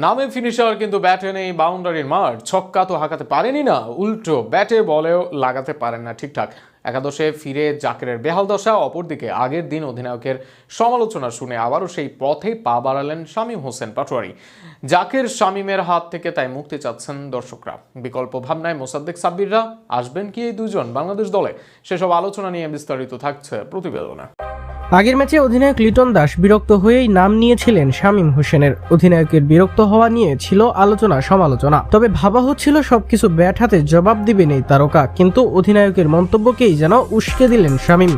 নামে ফিনিশার কিন্তু ব্যাটে নেই বাউন্ডারির মার। ছক্কা তো হাঁকাতে পারেনি না, উল্টো ব্যাটে বলেও লাগাতে পারেন না ঠিকঠাক। একাদশে ফিরে জাকেরের বেহাল দশা। অপরদিকে আগের দিন অধিনায়কের সমালোচনা শুনে আবারও সেই পথে পা বাড়ালেন শামীম হোসেন পাটোয়ারি। জাকের শামীমের হাত থেকে তাই মুক্তি চাচ্ছেন দর্শকরা। বিকল্প ভাবনায় মোসাদ্দেক সাব্বিররা আসবেন কি এই দুজন বাংলাদেশ দলে? সেসব আলোচনা নিয়ে বিস্তারিত থাকছে প্রতিবেদনে। আগের ম্যাচে অধিনায়ক লিটন দাস বিরক্ত হয়েই নাম নিয়েছিলেন শামীম হোসেনের। অধিনায়কের বিরক্ত হওয়া নিয়ে ছিল আলোচনা সমালোচনা, তবে ভাবা হচ্ছিল সবকিছু ব্যাট হাতে জবাব দিবেন এই তারকা, কিন্তু অধিনায়কের মন্তব্যকেই যেন উস্কে দিলেন শামীম।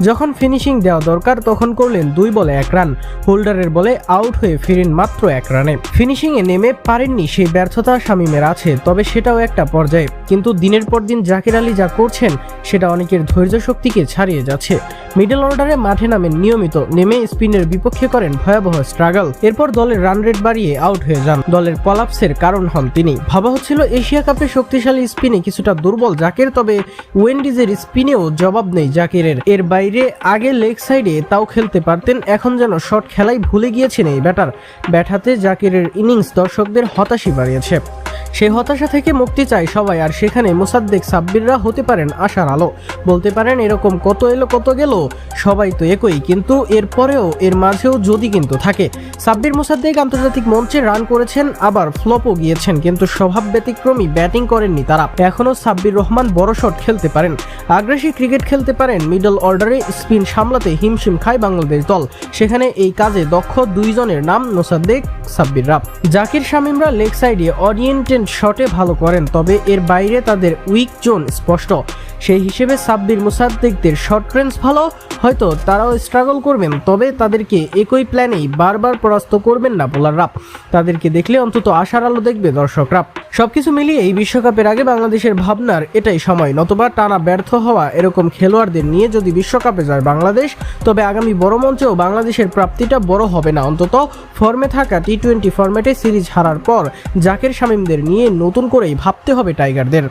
যখন ফিনিশিং দেওয়া দরকার তখন করলেন 2 বলে 1 রান, হোল্ডারের বলে আউট হয়ে ফিরেন মাত্র 1 রানে। ফিনিশিংয়ে নেমে পারেননি, সেই ব্যর্থতা শামীমের আছে, তবে সেটাও একটা পর্যায়ে। কিন্তু দিনের পর দিন জাকির আলী যা করছেন সেটা অনেকের ধৈর্য শক্তিকে ছাড়িয়ে যাচ্ছে। মিডল অর্ডারে মাঠে নামেন নিয়মিত, নেমে স্পিনের বিপক্ষে করেন ভয়াবহ স্ট্রাগল। এরপর দলের রান রেট বাড়িয়ে আউট হয়ে যান, দলের কলাপসের কারণ হন তিনি। ভাবা হচ্ছিল এশিয়া কাপে শক্তিশালী স্পিনে কিছুটা দুর্বল জাকের, তবে ওয়েন্ডিজের স্পিনেও জবাব নেই জাকিরের। এর বাইরে আগে লেগ সাইডে তাও খেলতে পারতেন, এখন যেন শট খেলাই ভুলে গিয়েছেন এই ব্যাটার। ব্যাট হাতে জাকিরের ইনিংস দর্শকদের হতাশই বাড়িয়েছে। সেই হতাশা থেকে মুক্তি চায় সবাই, আর সেখানে মোসাদ্দেক সাব্বিররা হতে পারেন আশার আলো। বলতে পারেন এরকম কত এলো কত গেল, সবাই তো একই, কিন্তু এরপরেও এর মাঝেও যদি কিন্তু থাকে। সাব্বির মোসাদ্দেক আন্তর্জাতিক মঞ্চে রান করেছেন, আবার ফ্লপও গিয়েছেন, কিন্তু স্বভাব ব্যতিক্রমী ব্যাটিং করেননি তারা। এখনও সাব্বির রহমান বড় শট খেলতে পারেন, আগ্রাসী ক্রিকেট খেলতে পারেন। মিডল অর্ডারে স্পিন সামলাতে হিমশিম খায় বাংলাদেশ দল, সেখানে এই কাজে দক্ষ 2 জনের নাম মোসাদ্দেক সাব্বিররা। জাকির শামীমরা লেগ সাইডে অরিয়েন্টেড শটে ভালো করেন, তবে এর বাইরে তাদের উইক জোন স্পষ্ট। সেই হিসেবে সাব্বির মোসাদ্দেকদের শর্ট রেঞ্জ ভালো, হয়তো তারাও স্ট্রাগল করবেন, তবে তাদেরকে একই প্ল্যানেই বারবার পরাস্ত করবেন না বোলাররা। তাদেরকে দেখলে অন্তত আশার আলো দেখবে দর্শকরা। সবকিছু মিলিয়ে এই বিশ্বকাপের আগে বাংলাদেশের ভাবনার এটাই সময়, নতুবা টানা ব্যর্থ হওয়া এরকম খেলোয়াড়দের নিয়ে যদি বিশ্বকাপে যায় বাংলাদেশ, তবে আগামী বড় মঞ্চেও বাংলাদেশের প্রাপ্তিটা বড় হবে না। অন্তত ফর্মে থাকা টি-20 ফরম্যাটে সিরিজ হারার পর জাকের শামীমদের নিয়ে নতুন করেই ভাবতে হবে টাইগারদের।